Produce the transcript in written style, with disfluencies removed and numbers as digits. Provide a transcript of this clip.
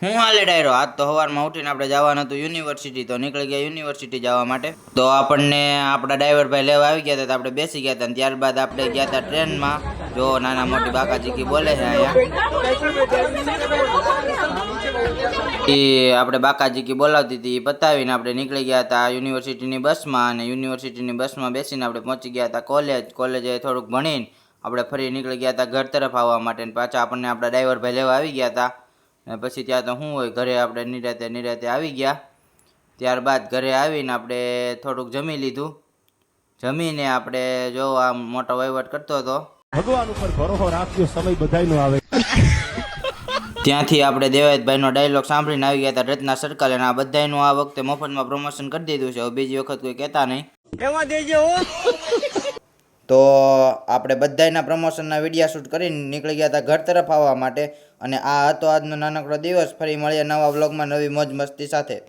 હું હાલે ડાયરો આજ તો સવારમાં ઉઠીને આપણે જવાનું હતું યુનિવર્સિટી, તો નીકળી ગયા યુનિવર્સિટી જવા માટે. તો આપણને આપણા ડ્રાઈવર ભાઈ લેવા આવી ગયા હતા, તો આપણે બેસી ગયા હતા. ત્યારબાદ આપણે ગયા હતા ટ્રેનમાં. જો નાના મોટી બાકાજી કી બોલે છે અહીંયા. એ આપણે બાકાજી કી બોલાવતી હતી, એ પતાવીને આપણે નીકળી ગયા હતા યુનિવર્સિટીની બસમાં. અને યુનિવર્સિટીની બસમાં બેસીને આપણે પહોંચી ગયા હતા કોલેજે થોડુંક ભણીને આપણે ફરી નીકળી ગયા હતા ઘર તરફ આવવા માટે. પાછા આપણને આપણા ડ્રાઈવર ભાઈ લેવા આવી ગયા હતા. ને પછી ત્યાં તો શું હોય, ઘરે આપણે નિરાતે આવી ગયા. ત્યારબાદ ઘરે આવીને આપણે થોડુંક જમી લીધું. જમીને આપણે જો આ મોટો વહીવટ કરતો હતો. ભગવાન ઉપર ભરોસો રાખ્યો, સમય બધાયનો આવે. ત્યાંથી આપણે દેવાયતભાઈનો ડાયલોગ સાંભળીને આવી ગયા હતા રત્ના સર્કલ. અને આ બધાયનું આ વખતે મફતમાં પ્રમોશન કરી દીધું છે. હવે બીજી વખત કોઈ કહેતા નહીં. એમાં દેજો. તો આપણે બધાયના પ્રમોશનના વિડીયા શૂટ કરીને નીકળી ગયા હતા ઘર તરફ આવવા માટે. અને આ હતો આજનો નાનકડો દિવસ. ફરી મળીએ નવા વ્લોગમાં નવી મોજ મસ્તી સાથે.